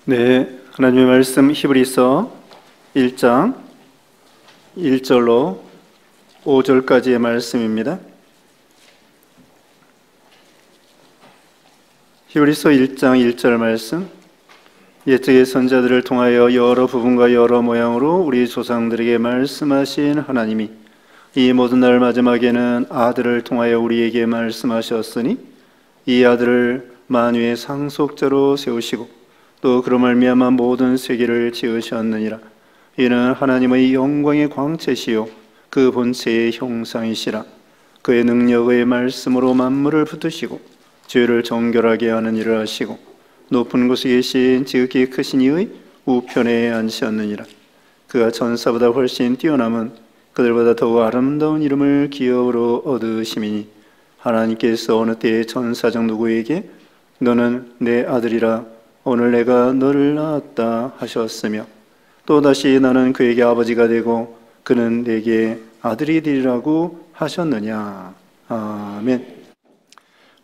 네, 하나님의 말씀 히브리서 1장 1절로 5절까지의 말씀입니다. 히브리서 1장 1절 말씀. 옛적의 선자들을 통하여 여러 부분과 여러 모양으로 우리 조상들에게 말씀하신 하나님이 이 모든 날 마지막에는 아들을 통하여 우리에게 말씀하셨으니 이 아들을 만유의 상속자로 세우시고 또 그로 말미암아 모든 세계를 지으셨느니라. 이는 하나님의 영광의 광채시요 그 본체의 형상이시라. 그의 능력의 말씀으로 만물을 붙드시고 죄를 정결하게 하는 일을 하시고 높은 곳에 계신 지극히 크신 이의 우편에 앉으셨느니라. 그가 전사보다 훨씬 뛰어남은 그들보다 더욱 아름다운 이름을 기업으로 얻으심이니 하나님께서 어느 때에 전사장 누구에게 너는 내 아들이라 오늘 내가 너를 낳았다 하셨으며 또다시 나는 그에게 아버지가 되고 그는 내게 아들이 되리라고 하셨느냐. 아멘.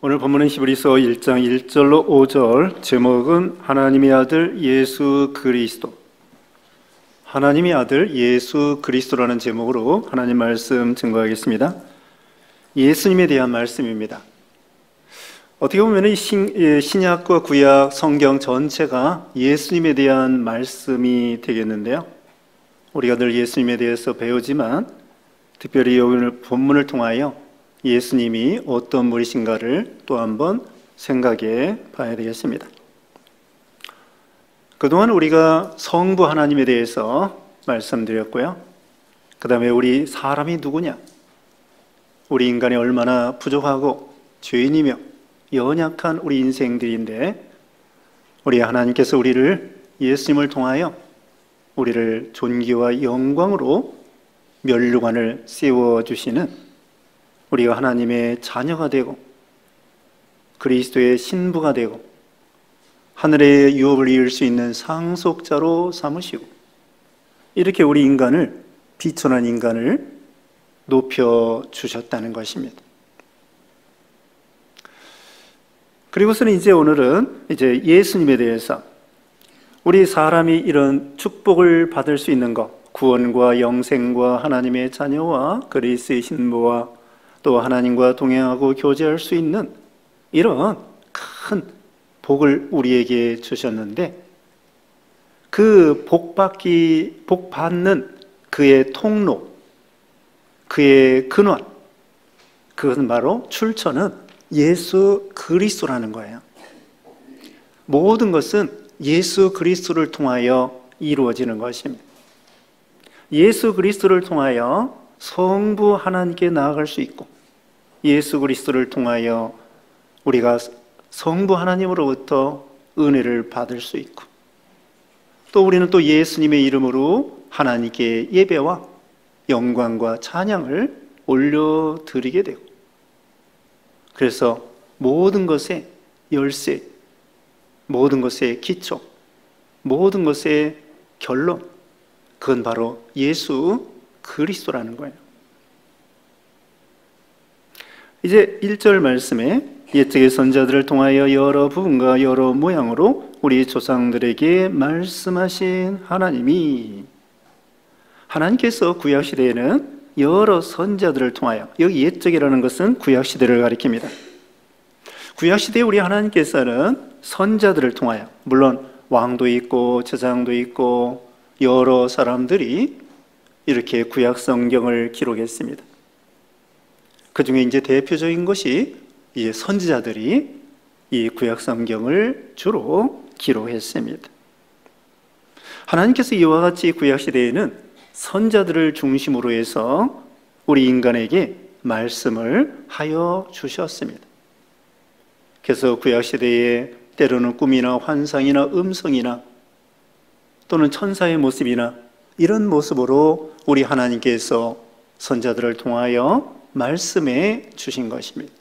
오늘 본문은 히브리서 1장 1절로 5절, 제목은 하나님의 아들 예수 그리스도. 하나님의 아들 예수 그리스도라는 제목으로 하나님 말씀 증거하겠습니다. 예수님에 대한 말씀입니다. 어떻게 보면 신약과 구약 성경 전체가 예수님에 대한 말씀이 되겠는데요. 우리가 늘 예수님에 대해서 배우지만 특별히 오늘 본문을 통하여 예수님이 어떤 분이신가를 또 한번 생각해 봐야 되겠습니다. 그동안 우리가 성부 하나님에 대해서 말씀드렸고요. 그 다음에 우리 사람이 누구냐, 우리 인간이 얼마나 부족하고 죄인이며 연약한 우리 인생들인데 우리 하나님께서 우리를 예수님을 통하여 우리를 존귀와 영광으로 면류관을 씌워주시는 우리가 하나님의 자녀가 되고 그리스도의 신부가 되고 하늘의 유업을 이을 수 있는 상속자로 삼으시고 이렇게 우리 인간을, 비천한 인간을 높여주셨다는 것입니다. 그리고서는 오늘은 예수님에 대해서 우리 사람이 이런 축복을 받을 수 있는 것, 구원과 영생과 하나님의 자녀와 그리스도의 신부와 또 하나님과 동행하고 교제할 수 있는 이런 큰 복을 우리에게 주셨는데 그 복 받는 그의 통로, 그의 근원, 그것은 바로 출처는 예수 그리스도라는 거예요. 모든 것은 예수 그리스도를 통하여 이루어지는 것입니다. 예수 그리스도를 통하여 성부 하나님께 나아갈 수 있고 예수 그리스도를 통하여 우리가 성부 하나님으로부터 은혜를 받을 수 있고 또 우리는 또 예수님의 이름으로 하나님께 예배와 영광과 찬양을 올려드리게 되고 그래서 모든 것의 열쇠, 모든 것의 기초, 모든 것의 결론, 그건 바로 예수 그리스도라는 거예요. 이제 1절 말씀에 옛적의 선자들을 통하여 여러 부분과 여러 모양으로 우리 조상들에게 말씀하신 하나님께서 구약시대에는 여러 선자들을 통하여, 여기 옛적이라는 것은 구약시대를 가리킵니다. 구약시대에 우리 하나님께서는 선자들을 통하여, 물론 왕도 있고 제사장도 있고 여러 사람들이 이렇게 구약 성경을 기록했습니다. 그 중에 대표적인 것이 선지자들이 이 구약 성경을 주로 기록했습니다. 하나님께서 이와 같이 구약시대에는 선자들을 중심으로 해서 우리 인간에게 말씀을 하여 주셨습니다. 그래서 구약시대에 때로는 꿈이나 환상이나 음성이나 또는 천사의 모습이나 이런 모습으로 우리 하나님께서 선자들을 통하여 말씀해 주신 것입니다.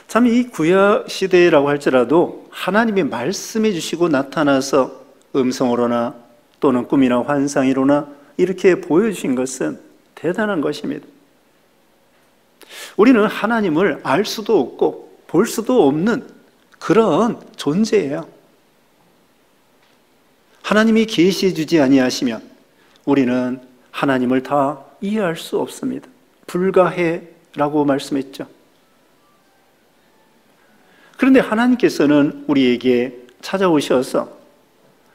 참 이 구약시대라고 할지라도 하나님이 말씀해 주시고 나타나서 음성으로나 또는 꿈이나 환상이로나 이렇게 보여주신 것은 대단한 것입니다. 우리는 하나님을 알 수도 없고 볼 수도 없는 그런 존재예요. 하나님이 계시해 주지 아니하시면 우리는 하나님을 다 이해할 수 없습니다. 불가해라고 말씀했죠. 그런데 하나님께서는 우리에게 찾아오셔서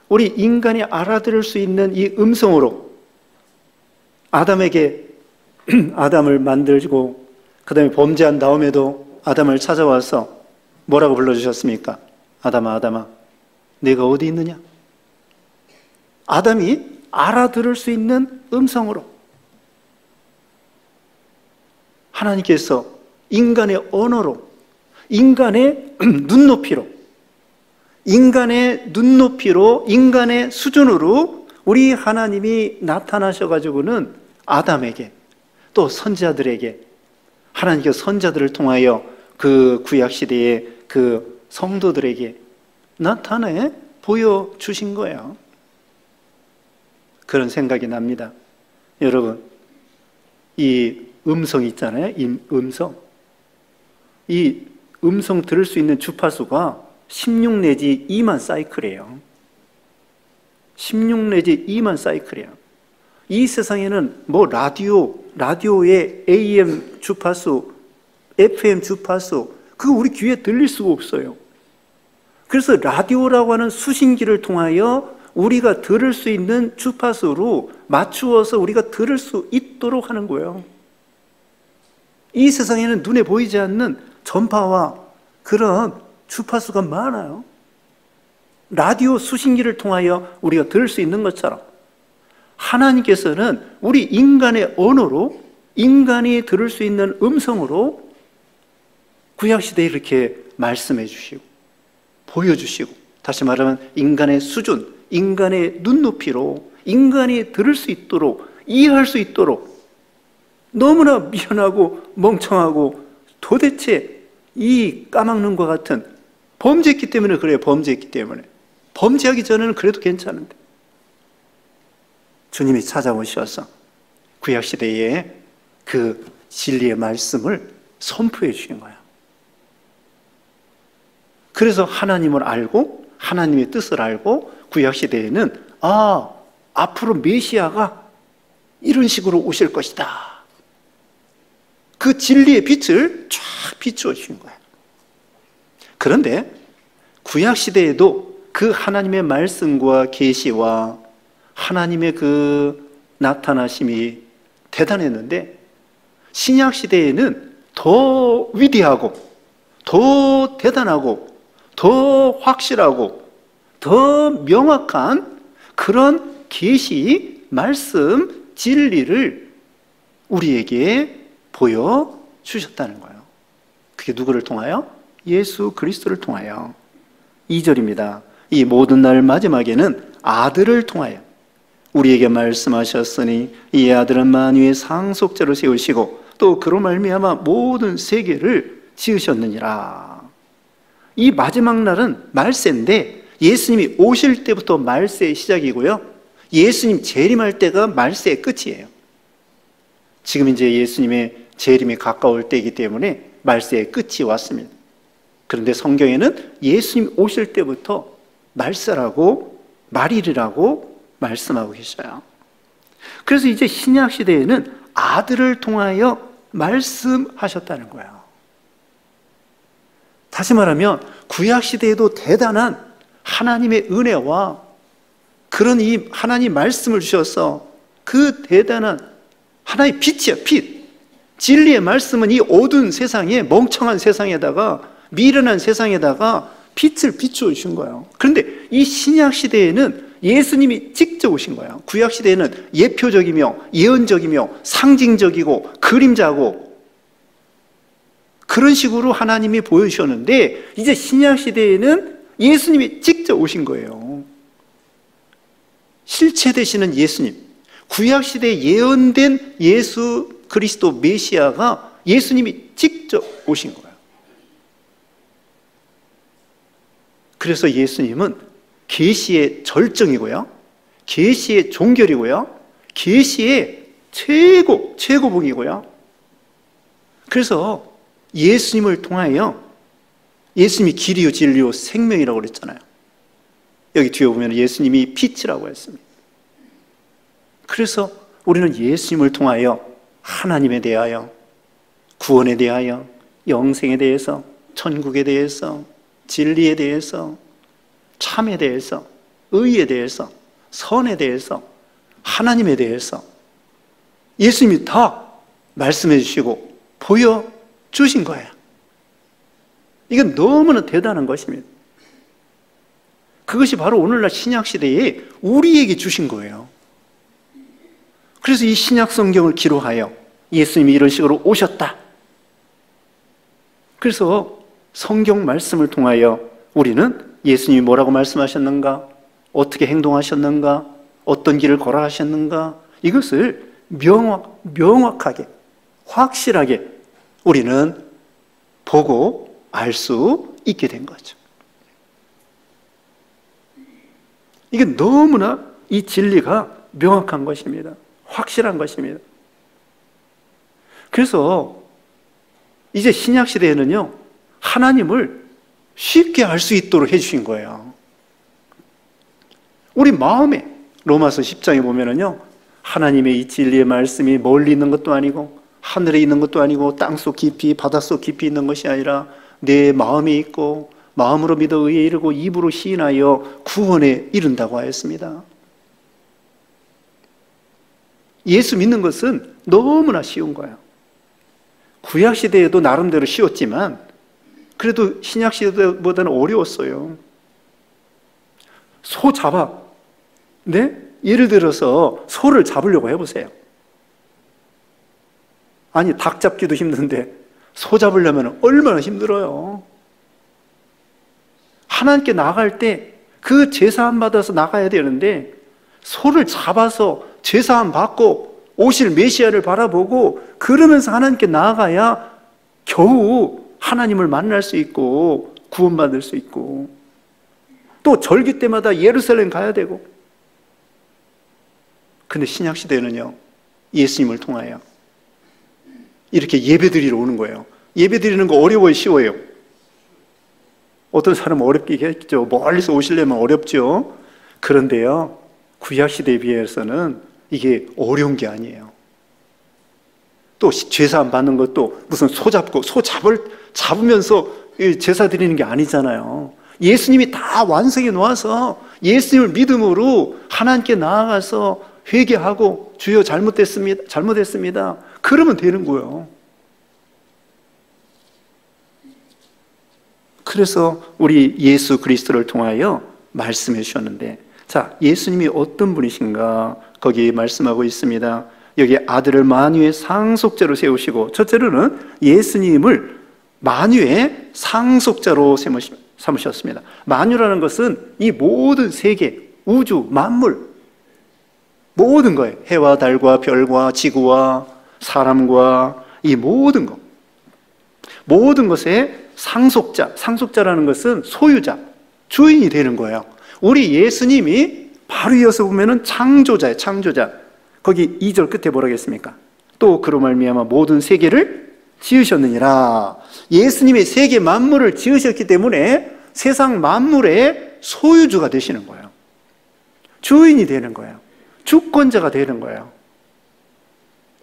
우리 인간이 알아들을 수 있는 이 음성으로 아담을 만들고 그 다음에 범죄한 다음에도 아담을 찾아와서 뭐라고 불러주셨습니까? 아담아, 아담아, 내가 어디 있느냐? 아담이 알아들을 수 있는 음성으로 하나님께서 인간의 언어로, 인간의 눈높이로, 인간의 수준으로 우리 하나님이 나타나셔가지고는 아담에게 또 선지자들에게 하나님께서 선지자들을 통하여 그 구약시대의 그 성도들에게 나타내 보여주신 거예요. 그런 생각이 납니다. 여러분, 이 음성 있잖아요. 이 음성 들을 수 있는 주파수가 16 내지 2만 사이클이에요. 16 내지 2만 사이클이에요. 이 세상에는 뭐 라디오의 AM 주파수, FM 주파수, 그거 우리 귀에 들릴 수가 없어요. 그래서 라디오라고 하는 수신기를 통하여 우리가 들을 수 있는 주파수로 맞추어서 우리가 들을 수 있도록 하는 거예요. 이 세상에는 눈에 보이지 않는 전파와 그런 주파수가 많아요. 라디오 수신기를 통하여 우리가 들을 수 있는 것처럼 하나님께서는 우리 인간의 언어로, 인간이 들을 수 있는 음성으로 구약시대에 이렇게 말씀해 주시고 보여주시고, 다시 말하면 인간의 수준, 인간의 눈높이로 인간이 들을 수 있도록, 이해할 수 있도록, 너무나 미련하고 멍청하고 도대체 이 까막눈과 같은, 범죄했기 때문에 그래요. 범죄했기 때문에. 범죄하기 전에는 그래도 괜찮은데 주님이 찾아오셔서 구약시대에 그 진리의 말씀을 선포해 주신 거예요. 그래서 하나님을 알고 하나님의 뜻을 알고 구약시대에는 앞으로 메시아가 이런 식으로 오실 것이다, 그 진리의 빛을 쫙 비추어 주신 거예요. 그런데 구약시대에도 그 하나님의 말씀과 계시와 하나님의 그 나타나심이 대단했는데, 신약시대에는 더 위대하고 더 대단하고 더 확실하고 더 명확한 그런 계시, 말씀, 진리를 우리에게 보여주셨다는 거예요. 그게 누구를 통하여? 예수 그리스도를 통하여. 2절입니다. 이 모든 날 마지막에는 아들을 통하여 우리에게 말씀하셨으니 이 아들은 만유의 상속자로 세우시고 또 그로 말미암아 모든 세계를 지으셨느니라. 이 마지막 날은 말세인데 예수님이 오실 때부터 말세의 시작이고요, 예수님 재림할 때가 말세의 끝이에요. 지금 이제 예수님의 재림이 가까울 때이기 때문에 말세의 끝이 왔습니다. 그런데 성경에는 예수님 오실 때부터 말세라고, 말일이라고 말씀하고 계셔요. 그래서 이제 신약 시대에는 아들을 통하여 말씀하셨다는 거예요. 다시 말하면 구약 시대에도 대단한 하나님의 은혜와 그런 이 하나님 말씀을 주셔서 그 대단한 하나의 빛이야, 빛. 진리의 말씀은 이 어두운 세상에, 멍청한 세상에다가, 미련한 세상에다가 빛을 비추어 주신 거예요. 그런데 이 신약 시대에는 예수님이 직접 오신 거예요. 구약 시대에는 예표적이며 예언적이며 상징적이고 그림자고 그런 식으로 하나님이 보여주셨는데, 이제 신약 시대에는 예수님이 직접 오신 거예요. 실체 되시는 예수님, 구약 시대에 예언된 예수 그리스도 메시아가 예수님이 직접 오신 거예요. 그래서 예수님은 계시의 절정이고요, 계시의 종결이고요, 계시의 최고봉이고요. 그래서 예수님을 통하여, 예수님이 길이요 진리요 생명이라고 그랬잖아요. 여기 뒤에 보면 예수님이 빛이라고 했습니다. 그래서 우리는 예수님을 통하여 하나님에 대하여, 구원에 대하여, 영생에 대해서, 천국에 대해서, 진리에 대해서, 참에 대해서, 의에 대해서, 선에 대해서, 하나님에 대해서 예수님이 다 말씀해 주시고 보여주신 거예요. 이건 너무나 대단한 것입니다. 그것이 바로 오늘날 신약시대에 우리에게 주신 거예요. 그래서 이 신약 성경을 기록하여 예수님이 이런 식으로 오셨다. 그래서 성경 말씀을 통하여 우리는 예수님이 뭐라고 말씀하셨는가, 어떻게 행동하셨는가, 어떤 길을 걸어가셨는가, 이것을 명확하게, 확실하게 우리는 보고 알 수 있게 된 거죠. 이게 너무나 이 진리가 명확한 것입니다. 확실한 것입니다. 그래서 이제 신약시대에는요, 하나님을 쉽게 알 수 있도록 해주신 거예요. 우리 마음에, 로마서 10장에 보면은요, 하나님의 이 진리의 말씀이 멀리 있는 것도 아니고 하늘에 있는 것도 아니고 땅속 깊이, 바닷속 깊이 있는 것이 아니라 내 마음에 있고 마음으로 믿어 의에 이르고 입으로 시인하여 구원에 이른다고 하였습니다. 예수 믿는 것은 너무나 쉬운 거예요. 구약시대에도 나름대로 쉬웠지만 그래도 신약시대보다는 어려웠어요. 소 잡아. 네? 예를 들어서 소를 잡으려고 해보세요. 아니, 닭 잡기도 힘든데 소 잡으려면 얼마나 힘들어요. 하나님께 나갈 때 그 제사함 받아서 나가야 되는데 소를 잡아서 제사함 받고 오실 메시아를 바라보고 그러면서 하나님께 나아가야 겨우 하나님을 만날 수 있고 구원받을 수 있고, 또 절기 때마다 예루살렘 가야 되고. 근데 신약시대는요, 예수님을 통하여 이렇게 예배드리러 오는 거예요. 예배드리는 거 어려워요, 쉬워요? 어떤 사람은 어렵게 했죠. 멀리서 오시려면 어렵죠. 그런데요, 구약시대에 비해서는 이게 어려운 게 아니에요. 또 제사 받는 것도 무슨 소 잡으면서 제사 드리는 게 아니잖아요. 예수님이 다 완성해 놓아서 예수님을 믿음으로 하나님께 나아가서 회개하고 주여 잘못했습니다. 그러면 되는 거예요. 그래서 우리 예수 그리스도를 통하여 말씀해 주셨는데, 자, 예수님이 어떤 분이신가 거기 말씀하고 있습니다. 여기 아들을 만유의 상속자로 세우시고, 첫째로는 예수님을 만유의 상속자로 삼으셨습니다. 만유라는 것은 이 모든 세계, 우주, 만물, 모든 거예요. 해와 달과 별과 지구와 사람과 이 모든 것, 모든 것의 상속자, 상속자라는 것은 소유자, 주인이 되는 거예요. 우리 예수님이 바로 이어서 보면은 창조자예요. 창조자. 거기 2절 끝에 뭐라고 했습니까? 또 그로 말미암아 모든 세계를 지으셨느니라. 예수님이 세계 만물을 지으셨기 때문에 세상 만물의 소유주가 되시는 거예요. 주인이 되는 거예요. 주권자가 되는 거예요.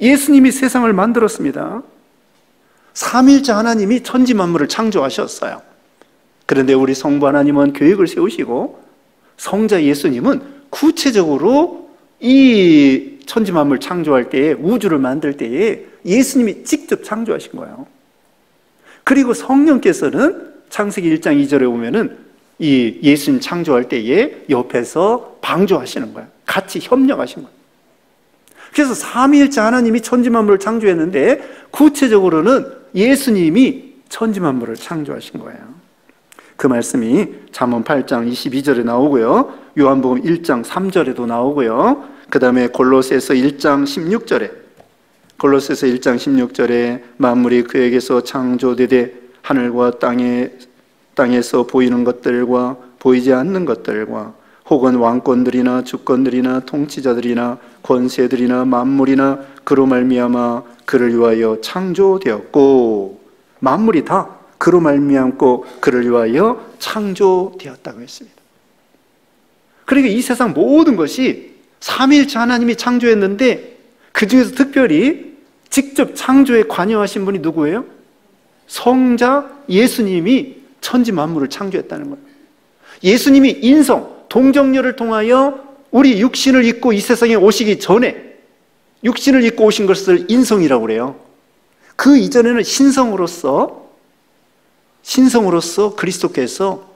예수님이 세상을 만들었습니다. 삼위일체 하나님이 천지 만물을 창조하셨어요. 그런데 우리 성부 하나님은 계획을 세우시고 성자 예수님은 구체적으로 이 천지 만물 창조할 때에, 우주를 만들 때에 예수님이 직접 창조하신 거예요. 그리고 성령께서는 창세기 1장 2절에 보면은 이 예수님 창조할 때에 옆에서 방조하시는 거예요. 같이 협력하신 거예요. 그래서 삼위일체 하나님이 천지 만물을 창조했는데 구체적으로는 예수님이 천지 만물을 창조하신 거예요. 그 말씀이 잠언 8장 22절에 나오고요, 요한복음 1장 3절에도 나오고요, 그 다음에 골로새서 1장 16절에, 골로새서 1장 16절에 만물이 그에게서 창조되되 하늘과 땅에서 보이는 것들과 보이지 않는 것들과 혹은 왕권들이나 주권들이나 통치자들이나 권세들이나 만물이나 그로 말미암아 그를 위하여 창조되었고, 만물이 다 그로 말미암고 그를 위하여 창조되었다고 했습니다. 그러니까 이 세상 모든 것이 삼위일체 하나님이 창조했는데 그 중에서 특별히 직접 창조에 관여하신 분이 누구예요? 성자 예수님이 천지 만물을 창조했다는 거예요. 예수님이 인성, 동정녀를 통하여 우리 육신을 입고 이 세상에 오시기 전에 육신을 입고 오신 것을 인성이라고 그래요. 그 이전에는 신성으로서 그리스도께서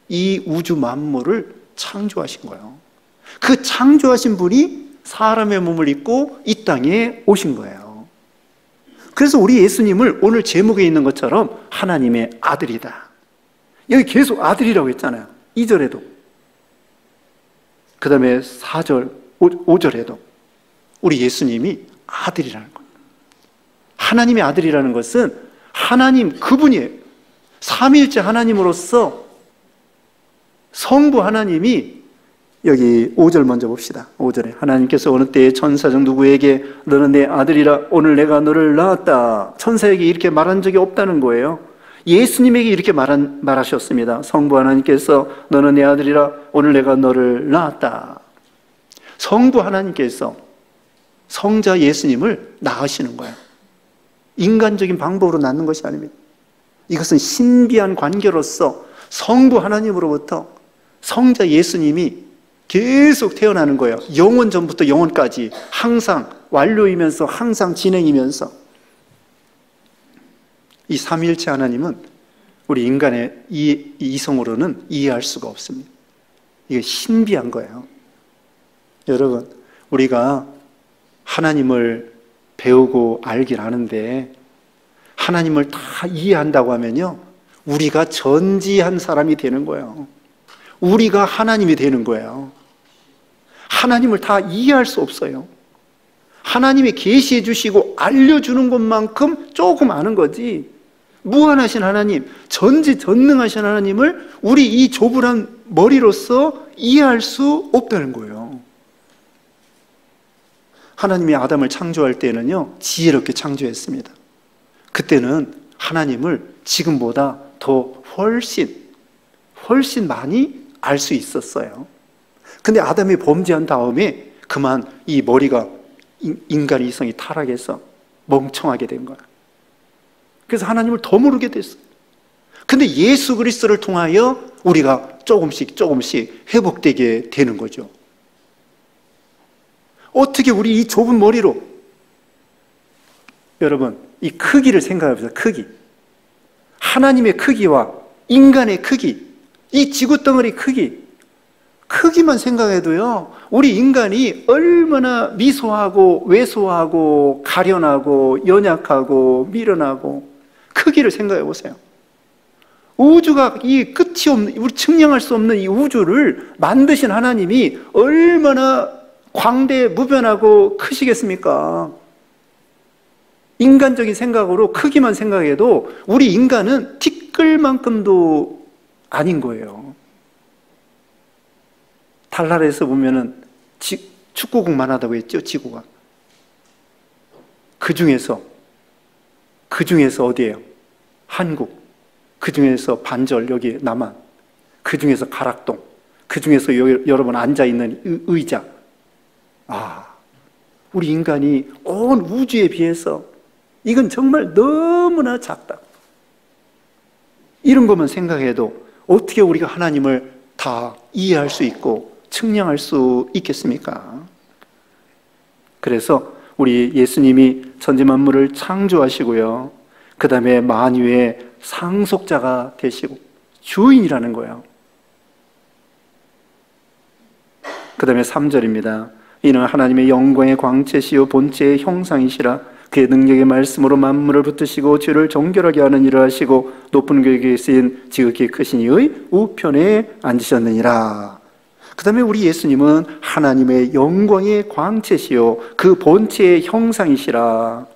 이 우주 만물을 창조하신 거예요. 그 창조하신 분이 사람의 몸을 입고 이 땅에 오신 거예요. 그래서 우리 예수님을 오늘 제목에 있는 것처럼 하나님의 아들이다. 여기 계속 아들이라고 했잖아요. 2절에도. 그 다음에 4절, 5절에도 우리 예수님이 아들이라는 거예요. 하나님의 아들이라는 것은 하나님 그분이에요. 삼위일체 하나님으로서 성부 하나님이, 여기 5절 먼저 봅시다. 5절에 하나님께서 어느 때에 천사중 누구에게 너는 내 아들이라 오늘 내가 너를 낳았다. 천사에게 이렇게 말한 적이 없다는 거예요. 예수님에게 이렇게 말하셨습니다. 성부 하나님께서 너는 내 아들이라 오늘 내가 너를 낳았다. 성부 하나님께서 성자 예수님을 낳으시는 거예요. 인간적인 방법으로 낳는 것이 아닙니다. 이것은 신비한 관계로서 성부 하나님으로부터 성자 예수님이 계속 태어나는 거예요. 영원 전부터 영원까지 항상 완료이면서 항상 진행이면서. 이 삼위일체 하나님은 우리 인간의 이성으로는 이해할 수가 없습니다. 이게 신비한 거예요. 여러분, 우리가 하나님을 배우고 알긴 아는데 하나님을 다 이해한다고 하면요, 우리가 전지한 사람이 되는 거예요. 우리가 하나님이 되는 거예요. 하나님을 다 이해할 수 없어요. 하나님이 계시해 주시고 알려주는 것만큼 조금 아는 거지, 무한하신 하나님, 전지전능하신 하나님을 우리 이 조불한 머리로서 이해할 수 없다는 거예요. 하나님이 아담을 창조할 때는요, 지혜롭게 창조했습니다. 그때는 하나님을 지금보다 더 훨씬 많이 알 수 있었어요. 근데 아담이 범죄한 다음에 그만 이 머리가, 인간의 이성이 타락해서 멍청하게 된 거야. 그래서 하나님을 더 모르게 됐어요. 근데 예수 그리스도를 통하여 우리가 조금씩 회복되게 되는 거죠. 어떻게 우리 이 좁은 머리로, 여러분, 이 크기를 생각해 보세요. 크기. 하나님의 크기와 인간의 크기, 이 지구덩어리 크기만 생각해도요, 우리 인간이 얼마나 미소하고 왜소하고 가련하고 연약하고 미련하고, 크기를 생각해 보세요. 우주가 이 끝이 없는, 우리 측량할 수 없는 이 우주를 만드신 하나님이 얼마나 광대무변하고 크시겠습니까? 인간적인 생각으로 크기만 생각해도 우리 인간은 티끌만큼도 아닌 거예요. 달나라에서 보면은 축구공만 하다고 했죠, 지구가. 그 중에서 어디예요? 한국. 그 중에서 반절, 여기 남한. 그 중에서 가락동. 그 중에서 여러분 앉아있는 의자. 우리 인간이 온 우주에 비해서 이건 정말 너무나 작다. 이런 것만 생각해도 어떻게 우리가 하나님을 다 이해할 수 있고 측량할 수 있겠습니까? 그래서 우리 예수님이 천지 만물을 창조하시고요, 그 다음에 만유의 상속자가 되시고 주인이라는 거예요. 그 다음에 3절입니다. 이는 하나님의 영광의 광채시요 본체의 형상이시라. 그의 능력의 말씀으로 만물을 붙드시고 죄를 정결하게 하는 일을 하시고 높은 궤에 계신 지극히 크신 이의 우편에 앉으셨느니라. 그 다음에 우리 예수님은 하나님의 영광의 광채시요 그 본체의 형상이시라.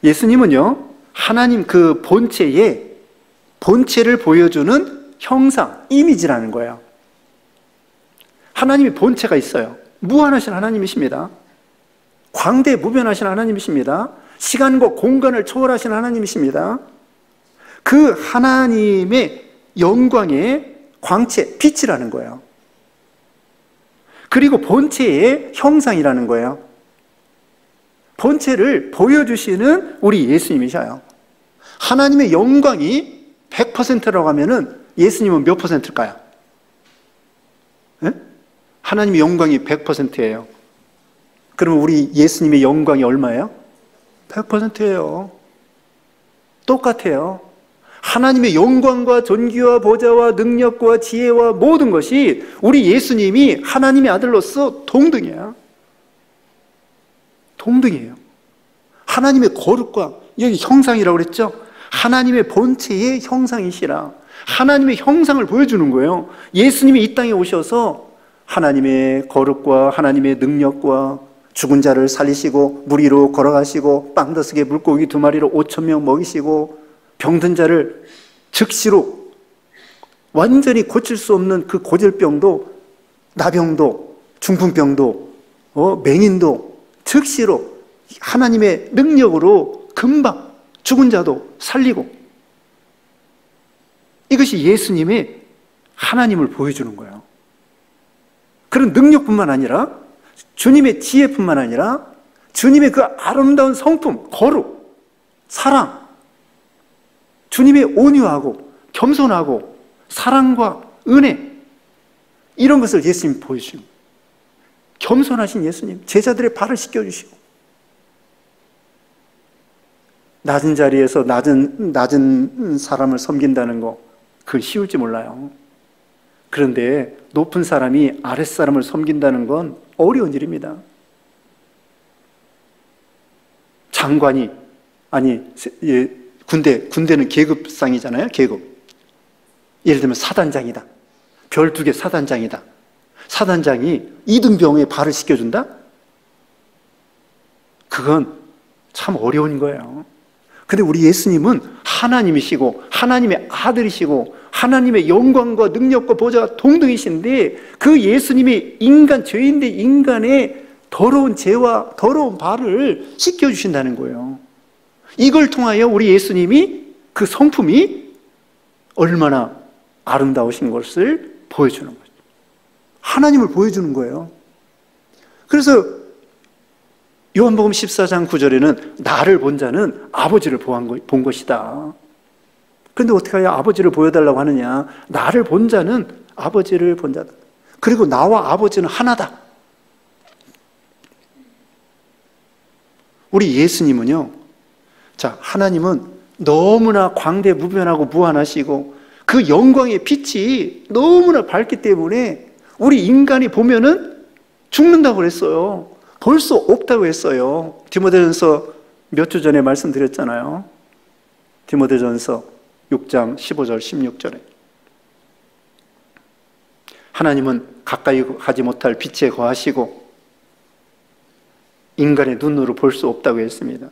예수님은요, 하나님 그 본체를 보여주는 형상, 이미지라는 거예요. 하나님의 본체가 있어요. 무한하신 하나님이십니다. 광대무변하신 하나님이십니다. 시간과 공간을 초월하신 하나님이십니다. 그 하나님의 영광의 광채, 빛이라는 거예요. 그리고 본체의 형상이라는 거예요. 본체를 보여주시는 우리 예수님이셔요. 하나님의 영광이 100%라고 하면은 예수님은 몇 퍼센트일까요? 네? 하나님의 영광이 100%예요. 그러면 우리 예수님의 영광이 얼마예요? 100%예요. 똑같아요. 하나님의 영광과 존귀와 보좌와 능력과 지혜와 모든 것이 우리 예수님이 하나님의 아들로서 동등해요. 동등이에요. 하나님의 거룩과, 여기 형상이라고 그랬죠? 하나님의 본체의 형상이시라. 하나님의 형상을 보여주는 거예요. 예수님이 이 땅에 오셔서 하나님의 거룩과 하나님의 능력과 죽은 자를 살리시고 물 위로 걸어가시고 빵 5개 물고기 2마리로 5,000명 먹이시고 병든 자를 즉시로 완전히 고칠 수 없는 그 고질병도, 나병도, 중풍병도, 맹인도 즉시로 하나님의 능력으로 금방 죽은 자도 살리고, 이것이 예수님의 하나님을 보여주는 거예요. 그런 능력뿐만 아니라 주님의 지혜뿐만 아니라 주님의 그 아름다운 성품, 거룩, 사랑, 주님의 온유하고 겸손하고 사랑과 은혜, 이런 것을 예수님이 보여주시고, 겸손하신 예수님, 제자들의 발을 씻겨주시고, 낮은 자리에서 낮은 사람을 섬긴다는 거, 그건 쉬울지 몰라요. 그런데 높은 사람이 아랫사람을 섬긴다는 건 어려운 일입니다. 장관이, 군대는 계급상이잖아요. 계급. 예를 들면 사단장이다. 별 2개 사단장이다. 사단장이 이등병에 발을 씻겨준다? 그건 참 어려운 거예요. 근데 우리 예수님은 하나님이시고 하나님의 아들이시고 하나님의 영광과 능력과 보좌가 동등이신데, 그 예수님이 인간, 죄인대 인간의 더러운 죄와 더러운 발을 씻겨주신다는 거예요. 이걸 통하여 우리 예수님이 그 성품이 얼마나 아름다우신 것을 보여주는 거죠. 하나님을 보여주는 거예요. 그래서 요한복음 14장 9절에는 나를 본 자는 아버지를 본 것이다. 그런데 어떻게 해야 아버지를 보여달라고 하느냐? 나를 본 자는 아버지를 본 자다. 그리고 나와 아버지는 하나다. 우리 예수님은요, 자, 하나님은 너무나 광대무변하고 무한하시고 그 영광의 빛이 너무나 밝기 때문에 우리 인간이 보면은 죽는다고 그랬어요. 볼 수 없다고 했어요. 디모데전서 몇 주 전에 말씀드렸잖아요. 디모데전서 6장 15절 16절에 하나님은 가까이 가지 못할 빛에 거하시고 인간의 눈으로 볼 수 없다고 했습니다.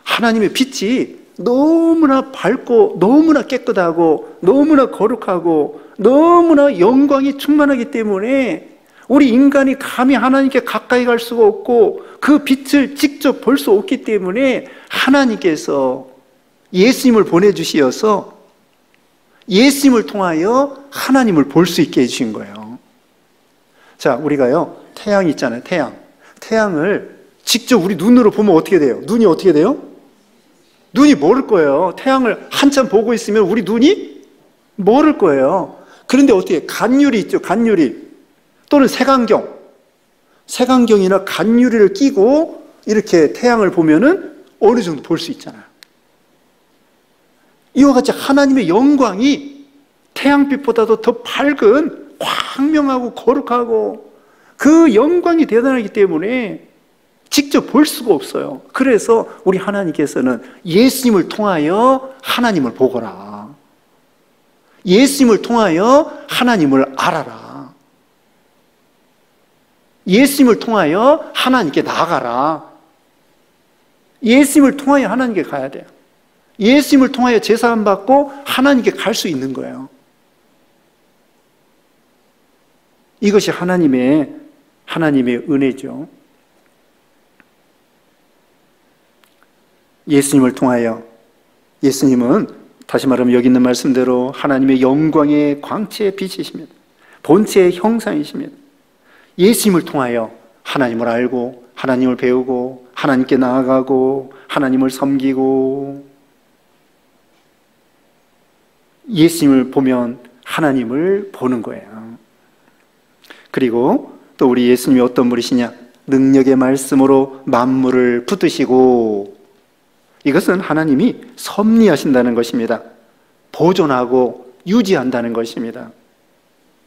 하나님의 빛이 너무나 밝고 너무나 깨끗하고 너무나 거룩하고 너무나 영광이 충만하기 때문에 우리 인간이 감히 하나님께 가까이 갈 수가 없고 그 빛을 직접 볼 수 없기 때문에 하나님께서 예수님을 보내주시어서 예수님을 통하여 하나님을 볼 수 있게 해주신 거예요. 자, 우리가요, 태양 있잖아요. 태양을 직접 우리 눈으로 보면 어떻게 돼요? 눈이 어떻게 돼요? 눈이 멀을 거예요. 태양을 한참 보고 있으면 우리 눈이 멀을 거예요. 그런데 어떻게, 간유리 있죠, 간유리. 또는 색안경이나 간유리를 끼고 이렇게 태양을 보면은 어느 정도 볼 수 있잖아요. 이와 같이 하나님의 영광이 태양빛보다도 더 밝은, 광명하고 거룩하고 그 영광이 대단하기 때문에 직접 볼 수가 없어요. 그래서 우리 하나님께서는 예수님을 통하여 하나님을 보거라. 예수님을 통하여 하나님을 알아라. 예수님을 통하여 하나님께 나아가라. 예수님을 통하여 하나님께 가야 돼요. 예수님을 통하여 제사함 받고 하나님께 갈 수 있는 거예요. 이것이 하나님의 은혜죠. 예수님을 통하여, 예수님은 다시 말하면 여기 있는 말씀대로 하나님의 영광의 광채의 빛이십니다. 본체의 형상이십니다. 예수님을 통하여 하나님을 알고 하나님을 배우고 하나님께 나아가고 하나님을 섬기고, 예수님을 보면 하나님을 보는 거예요. 그리고 또 우리 예수님이 어떤 분이시냐? 능력의 말씀으로 만물을 붙드시고, 이것은 하나님이 섭리하신다는 것입니다. 보존하고 유지한다는 것입니다.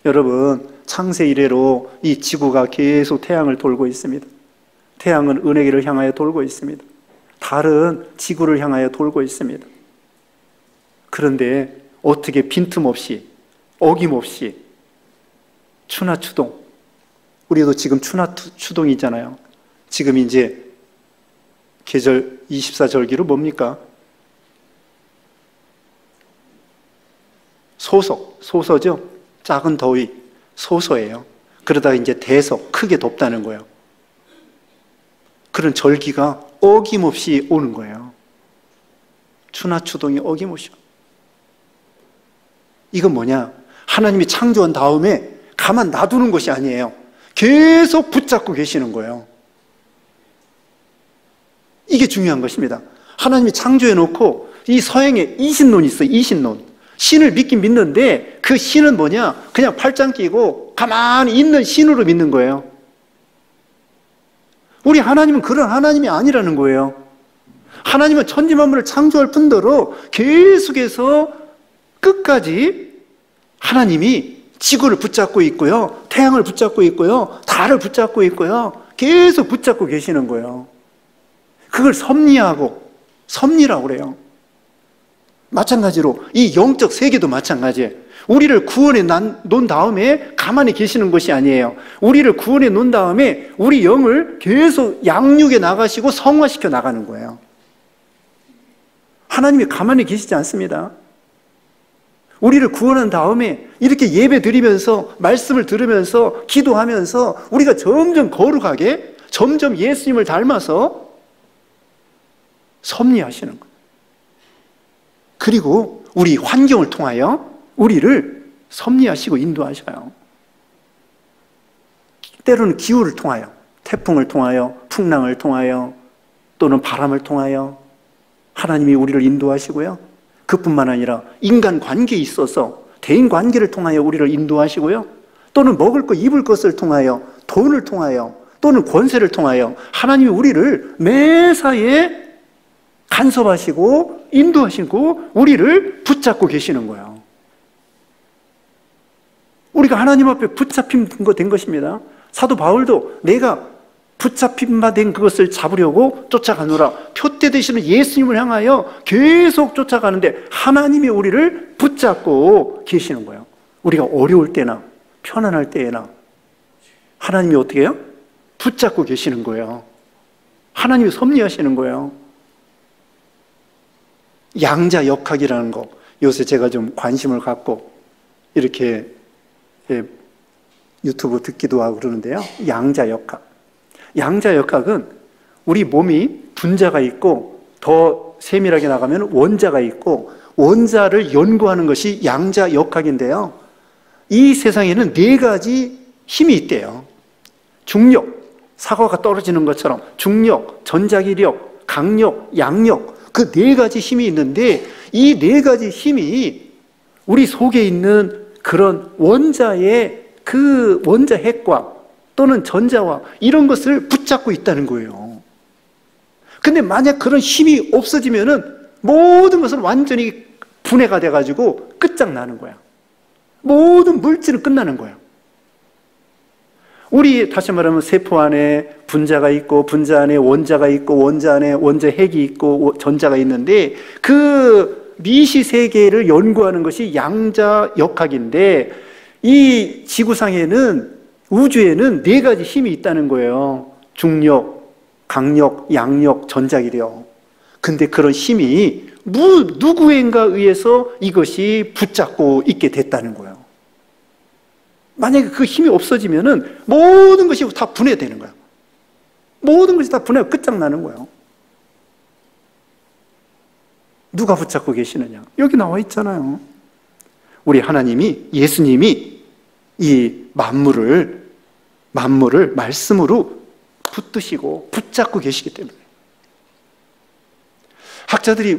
여러분, 창세 이래로 이 지구가 계속 태양을 돌고 있습니다. 태양은 은하계를 향하여 돌고 있습니다. 달은 지구를 향하여 돌고 있습니다. 그런데 어떻게 빈틈없이, 어김없이 추나 추동, 우리도 지금 추나 추동이 있잖아요. 지금 이제 계절 24절기로 뭡니까? 소서죠. 작은 더위, 소서예요. 그러다가 이제 대서, 크게 덥다는 거예요. 그런 절기가 어김없이 오는 거예요. 추나 추동이 어김없이. 이건 뭐냐? 하나님이 창조한 다음에 가만 놔두는 것이 아니에요. 계속 붙잡고 계시는 거예요. 이게 중요한 것입니다. 하나님이 창조해 놓고 이 서양에 이신론이 있어요. 이신론. 신을 믿긴 믿는데 그 신은 뭐냐? 그냥 팔짱 끼고 가만히 있는 신으로 믿는 거예요. 우리 하나님은 그런 하나님이 아니라는 거예요. 하나님은 천지만물을 창조할 뿐더러 계속해서 끝까지 하나님이 지구를 붙잡고 있고요, 태양을 붙잡고 있고요, 달을 붙잡고 있고요, 계속 붙잡고 계시는 거예요. 그걸 섭리하고, 섭리라고 그래요. 마찬가지로 이 영적 세계도 마찬가지예요. 우리를 구원해 놓은 다음에 가만히 계시는 것이 아니에요. 우리를 구원해 놓은 다음에 우리 영을 계속 양육해 나가시고 성화시켜 나가는 거예요. 하나님이 가만히 계시지 않습니다. 우리를 구원한 다음에 이렇게 예배 드리면서, 말씀을 들으면서, 기도하면서 우리가 점점 거룩하게, 점점 예수님을 닮아서 섭리하시는 거예요. 그리고 우리 환경을 통하여 우리를 섭리하시고 인도하셔요. 때로는 기후를 통하여, 태풍을 통하여, 풍랑을 통하여, 또는 바람을 통하여 하나님이 우리를 인도하시고요. 그뿐만 아니라 인간 관계에 있어서 대인 관계를 통하여 우리를 인도하시고요. 또는 먹을 것, 입을 것을 통하여, 돈을 통하여, 또는 권세를 통하여 하나님이 우리를 매사에 간섭하시고 인도하시고 우리를 붙잡고 계시는 거예요. 우리가 하나님 앞에 붙잡힌 거 된 것입니다. 사도 바울도 내가 붙잡힌 바 된 그것을 잡으려고 쫓아가노라. 표대 되시는 예수님을 향하여 계속 쫓아가는데 하나님이 우리를 붙잡고 계시는 거예요. 우리가 어려울 때나 편안할 때에나 하나님이 어떻게 해요? 붙잡고 계시는 거예요. 하나님이 섭리하시는 거예요. 양자 역학이라는 거, 요새 제가 좀 관심을 갖고 이렇게 유튜브 듣기도 하고 그러는데요. 양자 역학. 양자 역학은 우리 몸이 분자가 있고 더 세밀하게 나가면 원자가 있고 원자를 연구하는 것이 양자 역학인데요. 이 세상에는 4가지 힘이 있대요. 중력, 사과가 떨어지는 것처럼 중력, 전자기력, 강력, 양력, 그 4가지 힘이 있는데 이 4가지 힘이 우리 속에 있는 그런 원자의 그 원자 핵과 또는 전자와 이런 것을 붙잡고 있다는 거예요. 근데 만약 그런 힘이 없어지면은 모든 것은 완전히 분해가 돼가지고 끝장나는 거야. 모든 물질은 끝나는 거야. 우리 다시 말하면 세포 안에 분자가 있고 분자 안에 원자가 있고 원자 안에 원자 핵이 있고 전자가 있는데 그 미시 세계를 연구하는 것이 양자 역학인데 이 지구상에는 우주에는 4가지 힘이 있다는 거예요. 중력, 강력, 양력, 전자기력. 근데 그런 힘이 누구인가 의해서 이것이 붙잡고 있게 됐다는 거예요. 만약에 그 힘이 없어지면은 모든 것이 다 분해되는 거예요. 모든 것이 다 분해가 끝장나는 거예요. 누가 붙잡고 계시느냐? 여기 나와 있잖아요. 우리 하나님이, 예수님이 이 만물을 말씀으로 붙드시고 붙잡고 계시기 때문에.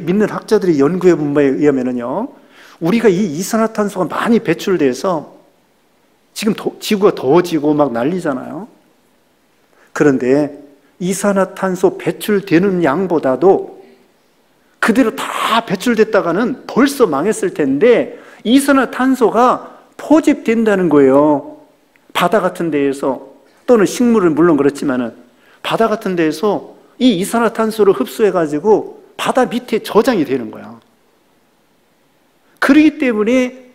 믿는 학자들이 연구해 본 바에 의하면요, 우리가 이 이산화탄소가 많이 배출돼서 지금 지구가 더워지고 막 난리잖아요. 그런데 이산화탄소 배출되는 양보다도 그대로 다 배출됐다가는 벌써 망했을 텐데 이산화탄소가 포집된다는 거예요. 바다 같은 데에서, 또는 식물은 물론 그렇지만은 바다 같은 데에서 이 이산화탄소를 흡수해가지고 바다 밑에 저장이 되는 거야. 그렇기 때문에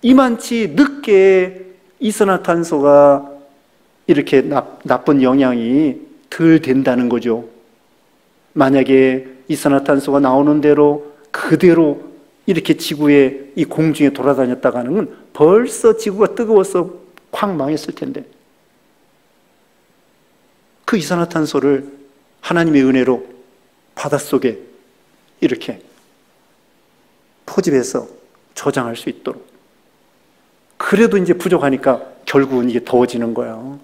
이만치 늦게 이산화탄소가 이렇게 나쁜 영향이 덜 된다는 거죠. 만약에 이산화탄소가 나오는 대로 그대로 이렇게 지구의 이 공중에 돌아다녔다가는 벌써 지구가 뜨거워서 콱 망했을 텐데, 그 이산화탄소를 하나님의 은혜로 바닷속에 이렇게 포집해서 저장할 수 있도록. 그래도 이제 부족하니까 결국은 이게 더워지는 거예요.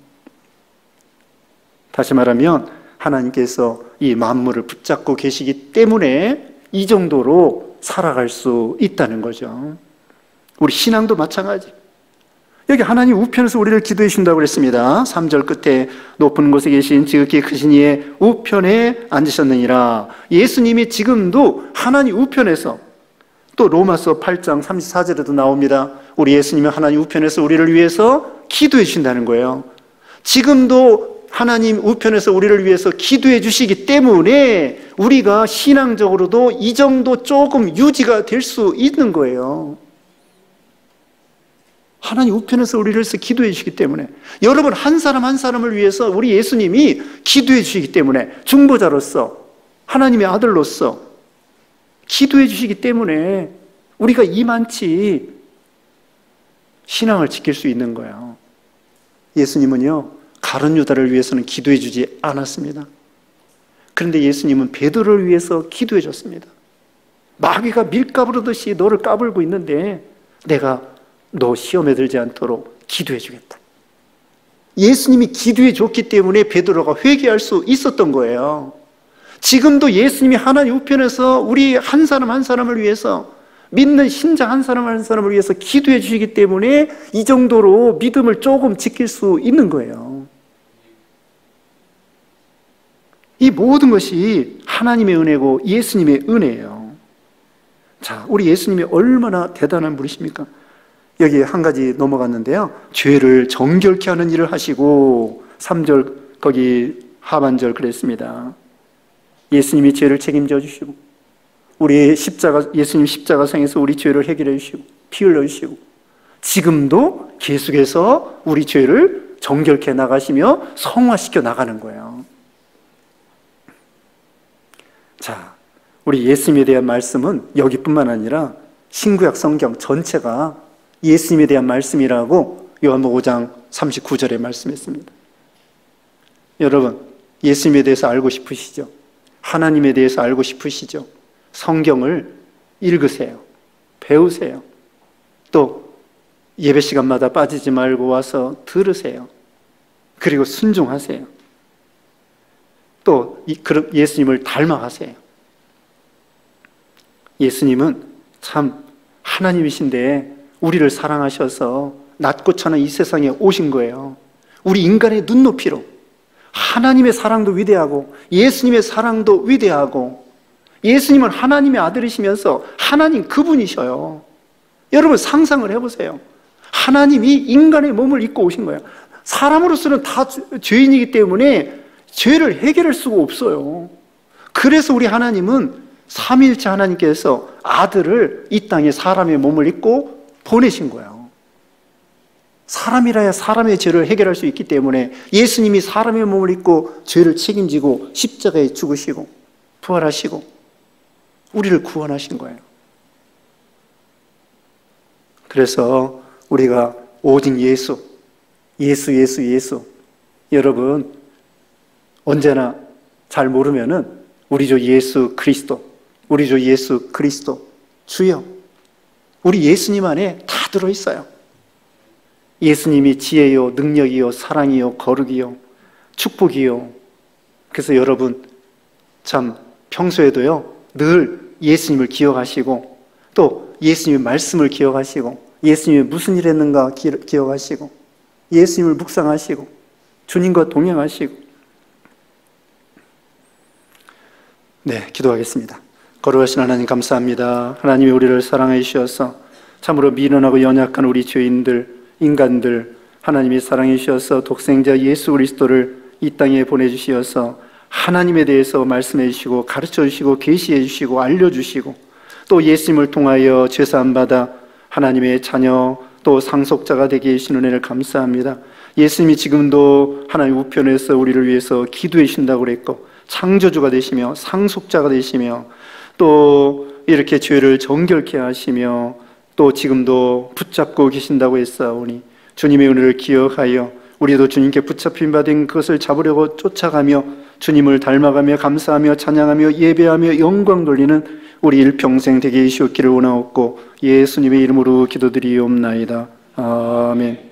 다시 말하면 하나님께서 이 만물을 붙잡고 계시기 때문에 이 정도로 살아갈 수 있다는 거죠. 우리 신앙도 마찬가지. 여기 하나님 우편에서 우리를 기도해 주신다고 그랬습니다. 3절 끝에 높은 곳에 계신 지극히 크신 이의 우편에 앉으셨느니라. 예수님이 지금도 하나님 우편에서, 또 로마서 8장 34절에도 나옵니다. 우리 예수님은 하나님 우편에서 우리를 위해서 기도해 주신다는 거예요. 지금도 하나님 우편에서 우리를 위해서 기도해 주시기 때문에 우리가 신앙적으로도 이 정도 조금 유지가 될 수 있는 거예요. 하나님 우편에서 우리를 위해서 기도해 주시기 때문에, 여러분 한 사람 한 사람을 위해서 우리 예수님이 기도해 주시기 때문에, 중보자로서 하나님의 아들로서 기도해 주시기 때문에 우리가 이만치 신앙을 지킬 수 있는 거예요. 예수님은요, 가룟 유다를 위해서는 기도해 주지 않았습니다. 그런데 예수님은 베드로를 위해서 기도해 줬습니다. 마귀가 밀가부르듯이 너를 까불고 있는데 내가 너 시험에 들지 않도록 기도해 주겠다. 예수님이 기도해 줬기 때문에 베드로가 회개할 수 있었던 거예요. 지금도 예수님이 하나님 우편에서 우리 한 사람 한 사람을 위해서, 믿는 신자 한 사람 한 사람을 위해서 기도해 주시기 때문에 이 정도로 믿음을 조금 지킬 수 있는 거예요. 이 모든 것이 하나님의 은혜고 예수님의 은혜예요. 자, 우리 예수님이 얼마나 대단한 분이십니까? 여기 한 가지 넘어갔는데요, 죄를 정결케 하는 일을 하시고, 3절 거기 하반절 그랬습니다. 예수님이 죄를 책임져 주시고, 예수님 십자가상에서 우리 죄를 해결해 주시고 피 흘려 주시고, 지금도 계속해서 우리 죄를 정결케 나가시며 성화시켜 나가는 거예요. 자, 우리 예수님에 대한 말씀은 여기뿐만 아니라 신구약 성경 전체가 예수님에 대한 말씀이라고 요한복음 5장 39절에 말씀했습니다. 여러분, 예수님에 대해서 알고 싶으시죠? 하나님에 대해서 알고 싶으시죠? 성경을 읽으세요. 배우세요. 또 예배 시간마다 빠지지 말고 와서 들으세요. 그리고 순종하세요. 또 예수님을 닮아가세요. 예수님은 참 하나님이신데 우리를 사랑하셔서 낮고 차는 이 세상에 오신 거예요. 우리 인간의 눈높이로. 하나님의 사랑도 위대하고 예수님의 사랑도 위대하고, 예수님은 하나님의 아들이시면서 하나님 그분이셔요. 여러분 상상을 해보세요. 하나님이 인간의 몸을 입고 오신 거예요. 사람으로서는 다 죄인이기 때문에 죄를 해결할 수가 없어요. 그래서 우리 하나님은 삼위일체 하나님께서 아들을 이 땅에 사람의 몸을 입고 보내신 거예요. 사람이라야 사람의 죄를 해결할 수 있기 때문에 예수님이 사람의 몸을 입고 죄를 책임지고 십자가에 죽으시고 부활하시고 우리를 구원하신 거예요. 그래서 우리가 오직 예수, 여러분 언제나 잘 모르면은 우리 주 예수 그리스도, 우리 주 예수 그리스도 주여. 우리 예수님 안에 다 들어있어요. 예수님이 지혜요, 능력이요, 사랑이요, 거룩이요, 축복이요. 그래서 여러분 참 평소에도요 늘 예수님을 기억하시고 또 예수님의 말씀을 기억하시고 예수님이 무슨 일 했는가 기억하시고 예수님을 묵상하시고 주님과 동행하시고. 네, 기도하겠습니다. 거룩하신 하나님 감사합니다. 하나님이 우리를 사랑해 주셔서 참으로 미련하고 연약한 우리 죄인들, 인간들 하나님이 사랑해 주셔서 독생자 예수 그리스도를 이 땅에 보내주시어서 하나님에 대해서 말씀해 주시고 가르쳐 주시고 계시해 주시고 알려주시고 또 예수님을 통하여 죄사함 받아 하나님의 자녀 또 상속자가 되게 해주신 은혜를 감사합니다. 예수님이 지금도 하나님 우편에서 우리를 위해서 기도해 주신다고 그랬고 창조주가 되시며 상속자가 되시며 또 이렇게 죄를 정결케 하시며 또 지금도 붙잡고 계신다고 했사오니 주님의 은혜를 기억하여 우리도 주님께 붙잡힌 바 된 그것을 잡으려고 쫓아가며 주님을 닮아가며 감사하며 찬양하며 예배하며 영광 돌리는 우리 일평생 되게 해주시기를 원하옵고 예수님의 이름으로 기도드리옵나이다. 아멘.